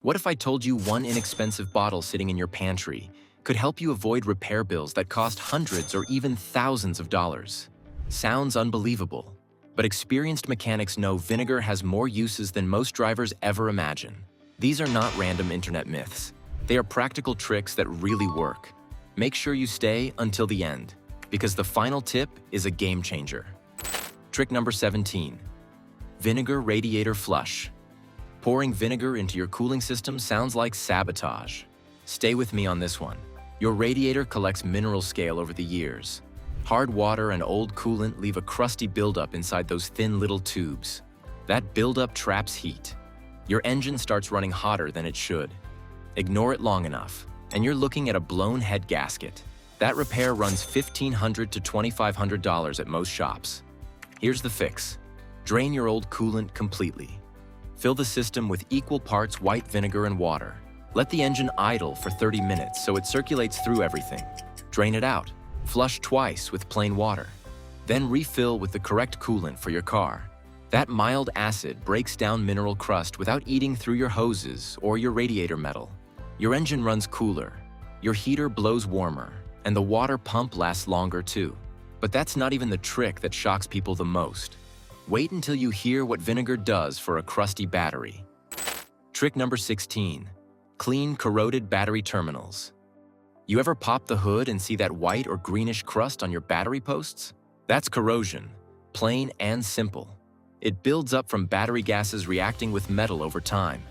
What if I told you one inexpensive bottle sitting in your pantry could help you avoid repair bills that cost hundreds or even thousands of dollars? Sounds unbelievable, but experienced mechanics know vinegar has more uses than most drivers ever imagine. These are not random internet myths. They are practical tricks that really work. Make sure you stay until the end, because the final tip is a game changer. Trick number 17. Vinegar radiator flush. Pouring vinegar into your cooling system sounds like sabotage. Stay with me on this one. Your radiator collects mineral scale over the years. Hard water and old coolant leave a crusty buildup inside those thin little tubes. That buildup traps heat. Your engine starts running hotter than it should. Ignore it long enough, and you're looking at a blown head gasket. That repair runs $1,500 to $2,500 at most shops. Here's the fix. Drain your old coolant completely. Fill the system with equal parts white vinegar and water. Let the engine idle for 30 minutes so it circulates through everything. Drain it out. Flush twice with plain water. Then refill with the correct coolant for your car. That mild acid breaks down mineral crust without eating through your hoses or your radiator metal. Your engine runs cooler, your heater blows warmer, and the water pump lasts longer too. But that's not even the trick that shocks people the most. Wait until you hear what vinegar does for a crusty battery. Trick number 16. Clean corroded battery terminals. You ever pop the hood and see that white or greenish crust on your battery posts? That's corrosion, plain and simple. It builds up from battery gases reacting with metal over time.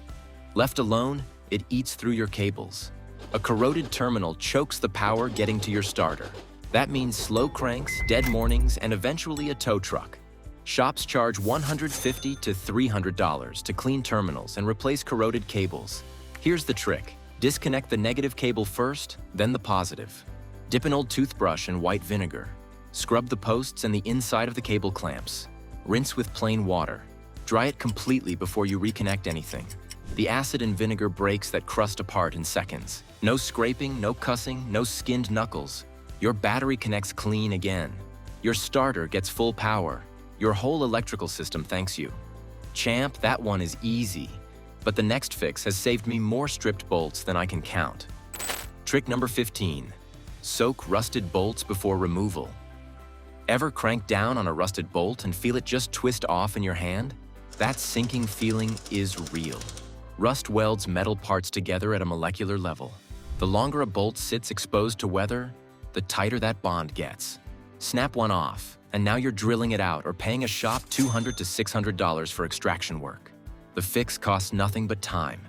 Left alone, it eats through your cables. A corroded terminal chokes the power getting to your starter. That means slow cranks, dead mornings, and eventually a tow truck. Shops charge $150 to $300 to clean terminals and replace corroded cables. Here's the trick. Disconnect the negative cable first, then the positive. Dip an old toothbrush in white vinegar. Scrub the posts and the inside of the cable clamps. Rinse with plain water. Dry it completely before you reconnect anything. The acid in vinegar breaks that crust apart in seconds. No scraping, no cussing, no skinned knuckles. Your battery connects clean again. Your starter gets full power. Your whole electrical system thanks you. Champ, that one is easy. But the next fix has saved me more stripped bolts than I can count. Trick number 15. Soak rusted bolts before removal. Ever crank down on a rusted bolt and feel it just twist off in your hand? That sinking feeling is real. Rust welds metal parts together at a molecular level. The longer a bolt sits exposed to weather, the tighter that bond gets. Snap one off, and now you're drilling it out or paying a shop $200 to $600 for extraction work. The fix costs nothing but time.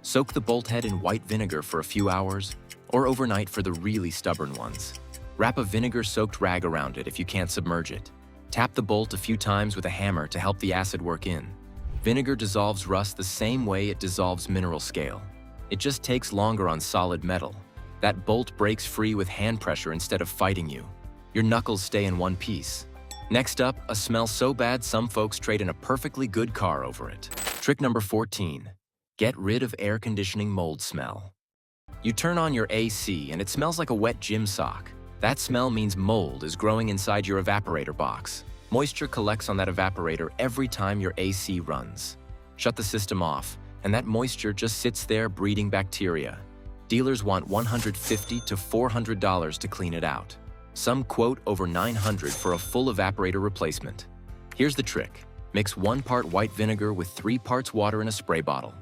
Soak the bolt head in white vinegar for a few hours, or overnight for the really stubborn ones. Wrap a vinegar-soaked rag around it if you can't submerge it. Tap the bolt a few times with a hammer to help the acid work in. Vinegar dissolves rust the same way it dissolves mineral scale. It just takes longer on solid metal. That bolt breaks free with hand pressure instead of fighting you. Your knuckles stay in one piece. Next up, a smell so bad some folks trade in a perfectly good car over it. Trick number 14. Get rid of air conditioning mold smell. You turn on your AC and it smells like a wet gym sock. That smell means mold is growing inside your evaporator box. Moisture collects on that evaporator every time your AC runs. Shut the system off, and that moisture just sits there breeding bacteria. Dealers want $150 to $400 to clean it out. Some quote over $900 for a full evaporator replacement. Here's the trick. Mix 1 part white vinegar with 3 parts water in a spray bottle.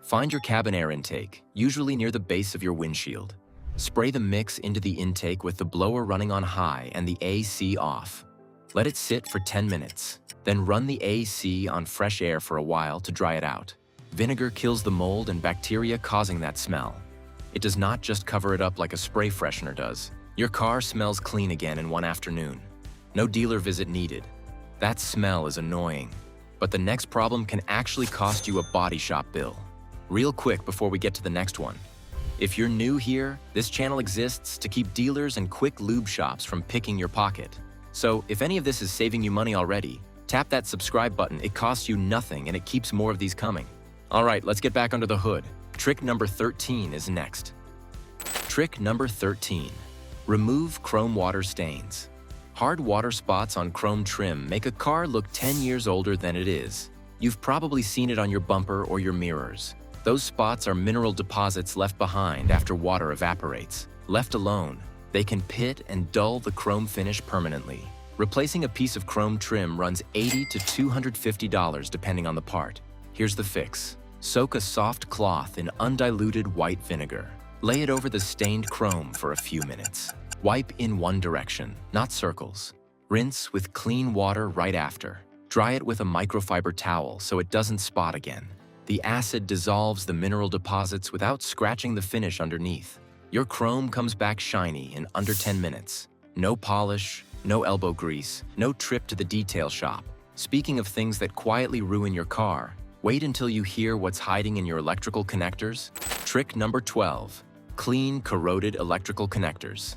Find your cabin air intake, usually near the base of your windshield. Spray the mix into the intake with the blower running on high and the AC off. Let it sit for 10 minutes. Then run the AC on fresh air for a while to dry it out. Vinegar kills the mold and bacteria causing that smell. It does not just cover it up like a spray freshener does. Your car smells clean again in one afternoon. No dealer visit needed. That smell is annoying, but the next problem can actually cost you a body shop bill. Real quick before we get to the next one. If you're new here, this channel exists to keep dealers and quick lube shops from picking your pocket. So if any of this is saving you money already, tap that subscribe button. It costs you nothing and it keeps more of these coming. All right, let's get back under the hood. Trick number 13 is next. Trick number 13. Remove chrome water stains. Hard water spots on chrome trim make a car look 10 years older than it is. You've probably seen it on your bumper or your mirrors. Those spots are mineral deposits left behind after water evaporates. Left alone, they can pit and dull the chrome finish permanently. Replacing a piece of chrome trim runs $80 to $250 depending on the part. Here's the fix. Soak a soft cloth in undiluted white vinegar. Lay it over the stained chrome for a few minutes. Wipe in one direction, not circles. Rinse with clean water right after. Dry it with a microfiber towel so it doesn't spot again. The acid dissolves the mineral deposits without scratching the finish underneath. Your chrome comes back shiny in under 10 minutes. No polish, no elbow grease, no trip to the detail shop. Speaking of things that quietly ruin your car, wait until you hear what's hiding in your electrical connectors. Trick number 12. Clean corroded electrical connectors.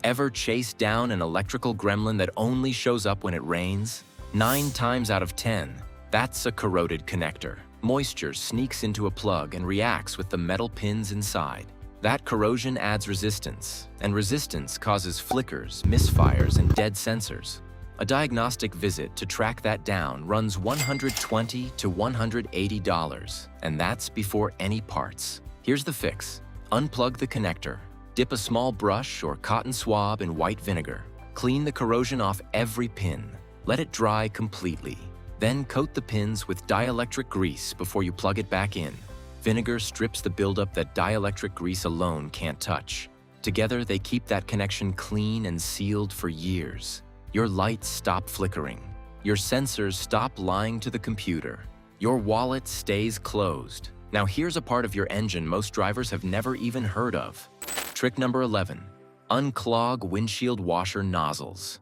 Ever chase down an electrical gremlin that only shows up when it rains? 9 times out of 10, that's a corroded connector. Moisture sneaks into a plug and reacts with the metal pins inside. That corrosion adds resistance, and resistance causes flickers, misfires, and dead sensors. A diagnostic visit to track that down runs $120 to $180, and that's before any parts. Here's the fix. Unplug the connector. Dip a small brush or cotton swab in white vinegar. Clean the corrosion off every pin. Let it dry completely. Then coat the pins with dielectric grease before you plug it back in. Vinegar strips the buildup that dielectric grease alone can't touch. Together, they keep that connection clean and sealed for years. Your lights stop flickering. Your sensors stop lying to the computer. Your wallet stays closed. Now here's a part of your engine most drivers have never even heard of. Trick number 11. Unclog windshield washer nozzles.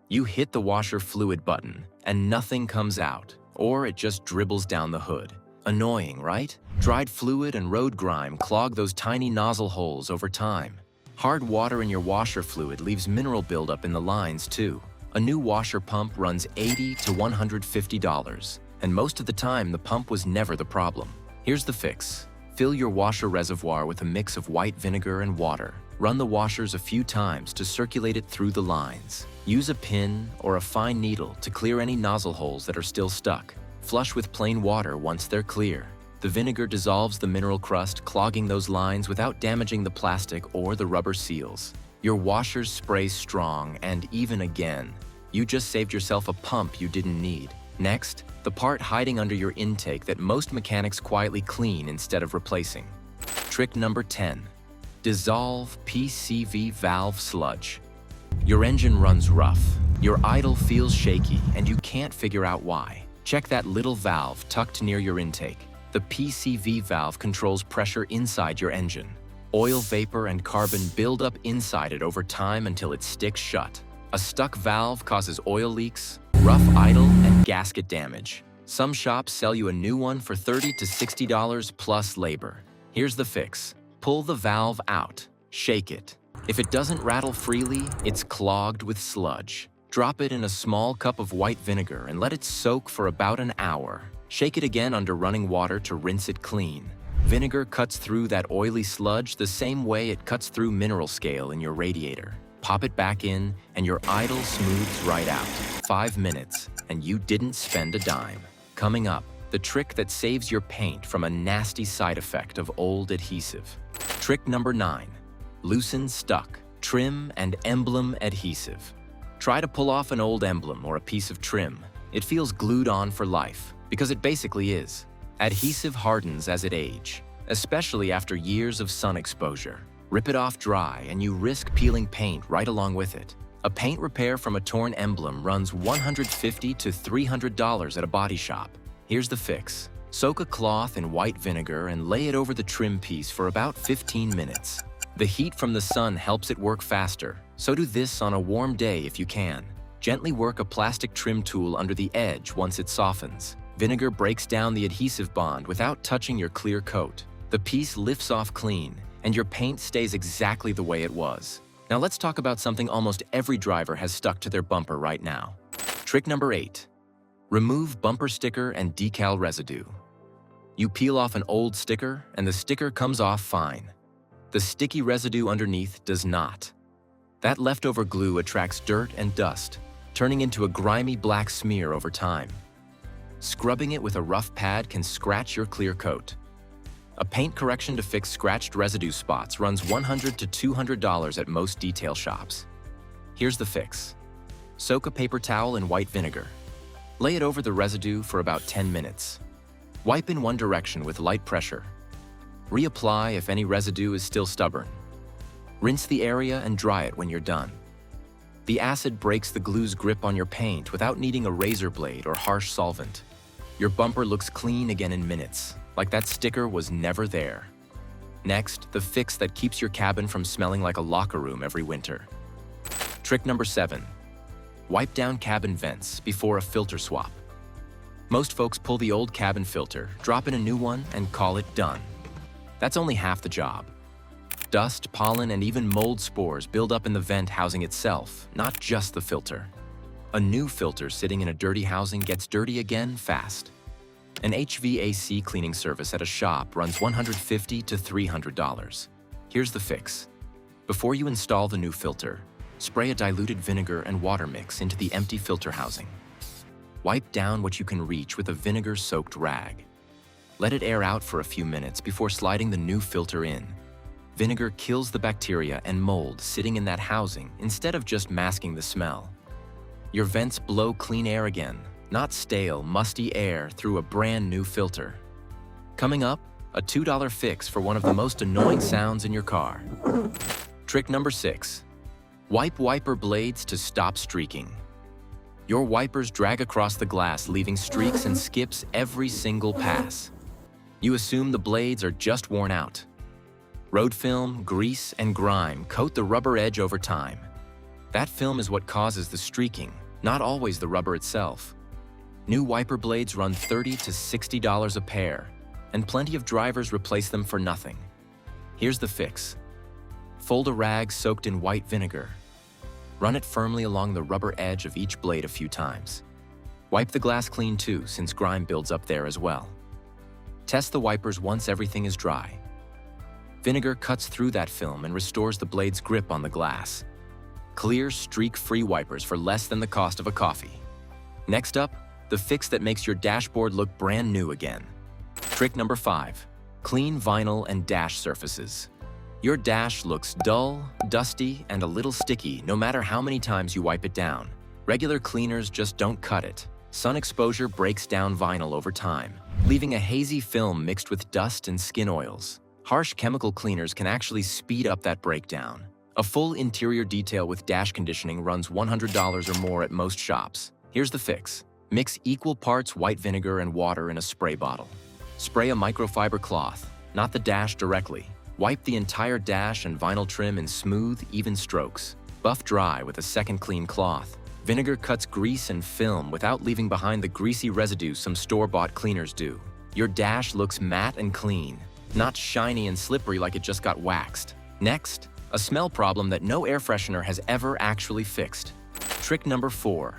You hit the washer fluid button and nothing comes out, or it just dribbles down the hood. Annoying, right? Dried fluid and road grime clog those tiny nozzle holes over time. Hard water in your washer fluid leaves mineral buildup in the lines too. A new washer pump runs $80 to $150, and most of the time the pump was never the problem. Here's the fix. Fill your washer reservoir with a mix of white vinegar and water. Run the washers a few times to circulate it through the lines. Use a pin or a fine needle to clear any nozzle holes that are still stuck. Flush with plain water once they're clear. The vinegar dissolves the mineral crust, clogging those lines without damaging the plastic or the rubber seals. Your washers spray strong, and even again, you just saved yourself a pump you didn't need. Next, the part hiding under your intake that most mechanics quietly clean instead of replacing. Trick number 10. Dissolve PCV valve sludge. Your engine runs rough, your idle feels shaky, and you can't figure out why. Check that little valve tucked near your intake. The PCV valve controls pressure inside your engine. Oil vapor and carbon build up inside it over time until it sticks shut. A stuck valve causes oil leaks, rough idle, and gasket damage. Some shops sell you a new one for $30 to $60 plus labor. Here's the fix. Pull the valve out. Shake it. If it doesn't rattle freely, it's clogged with sludge. Drop it in a small cup of white vinegar and let it soak for about an hour. Shake it again under running water to rinse it clean. Vinegar cuts through that oily sludge the same way it cuts through mineral scale in your radiator. Pop it back in, and your idle smooths right out. 5 minutes, and you didn't spend a dime. Coming up, the trick that saves your paint from a nasty side effect of old adhesive. Trick number 9. Loosen stuck, trim, and emblem adhesive. Try to pull off an old emblem or a piece of trim. It feels glued on for life, because it basically is. Adhesive hardens as it ages, especially after years of sun exposure. Rip it off dry and you risk peeling paint right along with it. A paint repair from a torn emblem runs $150 to $300 at a body shop. Here's the fix. Soak a cloth in white vinegar and lay it over the trim piece for about 15 minutes. The heat from the sun helps it work faster, so do this on a warm day if you can. Gently work a plastic trim tool under the edge once it softens. Vinegar breaks down the adhesive bond without touching your clear coat. The piece lifts off clean, and your paint stays exactly the way it was. Now let's talk about something almost every driver has stuck to their bumper right now. Trick number 8. Remove bumper sticker and decal residue. You peel off an old sticker, and the sticker comes off fine. The sticky residue underneath does not. That leftover glue attracts dirt and dust, turning into a grimy black smear over time. Scrubbing it with a rough pad can scratch your clear coat. A paint correction to fix scratched residue spots runs $100 to $200 at most detail shops. Here's the fix. Soak a paper towel in white vinegar. Lay it over the residue for about 10 minutes. Wipe in one direction with light pressure. Reapply if any residue is still stubborn. Rinse the area and dry it when you're done. The acid breaks the glue's grip on your paint without needing a razor blade or harsh solvent. Your bumper looks clean again in minutes, like that sticker was never there. Next, the fix that keeps your cabin from smelling like a locker room every winter. Trick number 7. Wipe down cabin vents before a filter swap. Most folks pull the old cabin filter, drop in a new one, and call it done. That's only half the job. Dust, pollen, and even mold spores build up in the vent housing itself, not just the filter. A new filter sitting in a dirty housing gets dirty again fast. An HVAC cleaning service at a shop runs $150 to $300. Here's the fix. Before you install the new filter, spray a diluted vinegar and water mix into the empty filter housing. Wipe down what you can reach with a vinegar-soaked rag. Let it air out for a few minutes before sliding the new filter in. Vinegar kills the bacteria and mold sitting in that housing instead of just masking the smell. Your vents blow clean air again, not stale, musty air through a brand new filter. Coming up, a $2 fix for one of the most annoying sounds in your car. Trick number 6. Wipe wiper blades to stop streaking. Your wipers drag across the glass, leaving streaks and skips every single pass. You assume the blades are just worn out. Road film, grease, and grime coat the rubber edge over time. That film is what causes the streaking, not always the rubber itself. New wiper blades run $30 to $60 a pair, and plenty of drivers replace them for nothing. Here's the fix. Fold a rag soaked in white vinegar. Run it firmly along the rubber edge of each blade a few times. Wipe the glass clean too, since grime builds up there as well. Test the wipers once everything is dry. Vinegar cuts through that film and restores the blade's grip on the glass. Clear, streak-free wipers for less than the cost of a coffee. Next up, the fix that makes your dashboard look brand new again. Trick number 5. Clean vinyl and dash surfaces. Your dash looks dull, dusty, and a little sticky no matter how many times you wipe it down. Regular cleaners just don't cut it. Sun exposure breaks down vinyl over time, leaving a hazy film mixed with dust and skin oils. Harsh chemical cleaners can actually speed up that breakdown. A full interior detail with dash conditioning runs $100 or more at most shops. Here's the fix. Mix equal parts white vinegar and water in a spray bottle. Spray a microfiber cloth, not the dash directly. Wipe the entire dash and vinyl trim in smooth, even strokes. Buff dry with a second clean cloth. Vinegar cuts grease and film without leaving behind the greasy residue some store-bought cleaners do. Your dash looks matte and clean, not shiny and slippery like it just got waxed. Next, a smell problem that no air freshener has ever actually fixed. Trick number 4.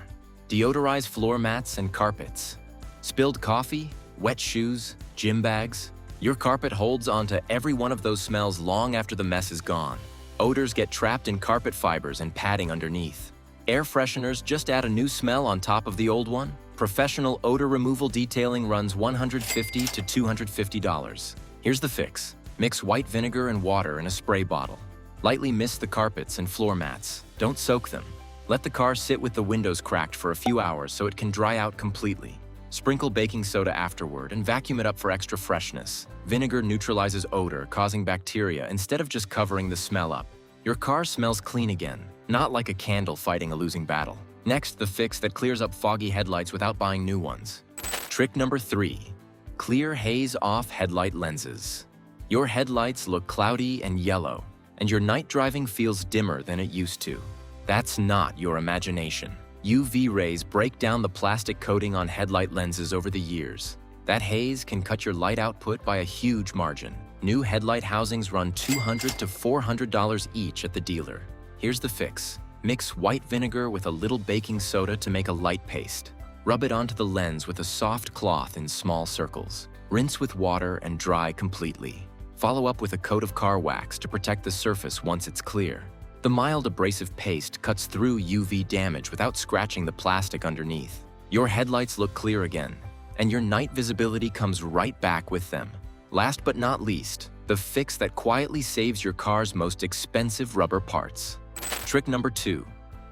Deodorize floor mats and carpets. Spilled coffee, wet shoes, gym bags. Your carpet holds onto every one of those smells long after the mess is gone. Odors get trapped in carpet fibers and padding underneath. Air fresheners just add a new smell on top of the old one. Professional odor removal detailing runs $150 to $250. Here's the fix. Mix white vinegar and water in a spray bottle. Lightly mist the carpets and floor mats. Don't soak them. Let the car sit with the windows cracked for a few hours so it can dry out completely. Sprinkle baking soda afterward and vacuum it up for extra freshness. Vinegar neutralizes odor, causing bacteria instead of just covering the smell up. Your car smells clean again, not like a candle fighting a losing battle. Next, the fix that clears up foggy headlights without buying new ones. Trick number 3. Clear haze off headlight lenses. Your headlights look cloudy and yellow, and your night driving feels dimmer than it used to. That's not your imagination. UV rays break down the plastic coating on headlight lenses over the years. That haze can cut your light output by a huge margin. New headlight housings run $200 to $400 each at the dealer. Here's the fix. Mix white vinegar with a little baking soda to make a light paste. Rub it onto the lens with a soft cloth in small circles. Rinse with water and dry completely. Follow up with a coat of car wax to protect the surface once it's clear. The mild abrasive paste cuts through UV damage without scratching the plastic underneath. Your headlights look clear again, and your night visibility comes right back with them. Last but not least, the fix that quietly saves your car's most expensive rubber parts. Trick number 2.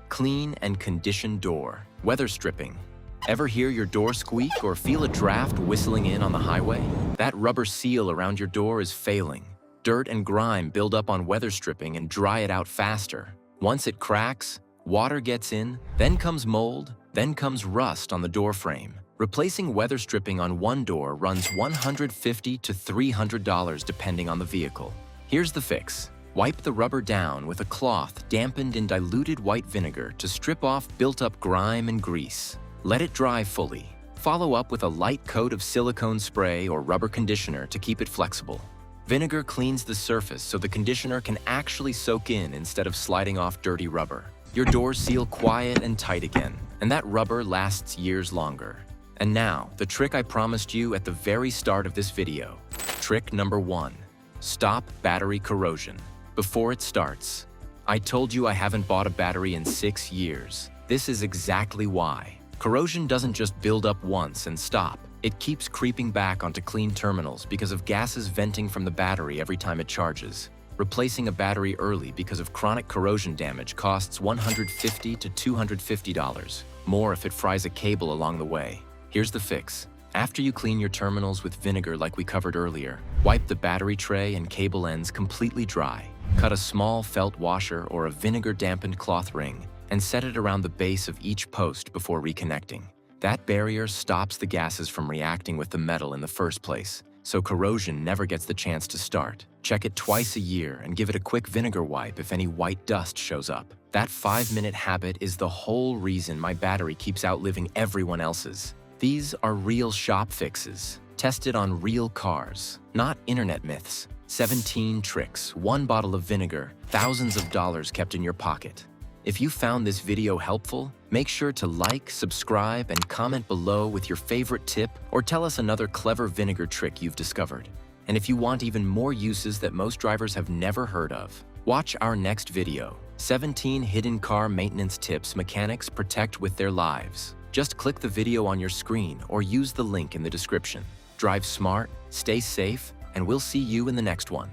Clean and condition door. Weather stripping. Ever hear your door squeak or feel a draft whistling in on the highway? That rubber seal around your door is failing. Dirt and grime build up on weather stripping and dry it out faster. Once it cracks, water gets in, then comes mold, then comes rust on the door frame. Replacing weather stripping on one door runs $150 to $300 depending on the vehicle. Here's the fix. Wipe the rubber down with a cloth dampened in diluted white vinegar to strip off built-up grime and grease. Let it dry fully. Follow up with a light coat of silicone spray or rubber conditioner to keep it flexible. Vinegar cleans the surface so the conditioner can actually soak in instead of sliding off dirty rubber. Your doors seal quiet and tight again, and that rubber lasts years longer. And now, the trick I promised you at the very start of this video. Trick number 1. Stop battery corrosion. Before it starts. I told you I haven't bought a battery in 6 years. This is exactly why. Corrosion doesn't just build up once and stop. It keeps creeping back onto clean terminals because of gases venting from the battery every time it charges. Replacing a battery early because of chronic corrosion damage costs $150 to $250, more if it fries a cable along the way. Here's the fix. After you clean your terminals with vinegar like we covered earlier, wipe the battery tray and cable ends completely dry. Cut a small felt washer or a vinegar-dampened cloth ring and set it around the base of each post before reconnecting. That barrier stops the gases from reacting with the metal in the first place, so corrosion never gets the chance to start. Check it twice a year and give it a quick vinegar wipe if any white dust shows up. That 5-minute habit is the whole reason my battery keeps outliving everyone else's. These are real shop fixes, tested on real cars, not internet myths. 17 tricks, 1 bottle of vinegar, thousands of dollars kept in your pocket. If you found this video helpful, make sure to like, subscribe, and comment below with your favorite tip or tell us another clever vinegar trick you've discovered. And if you want even more uses that most drivers have never heard of, watch our next video, 17 hidden car maintenance tips mechanics protect with their lives. Just click the video on your screen or use the link in the description. Drive smart, stay safe, and we'll see you in the next one.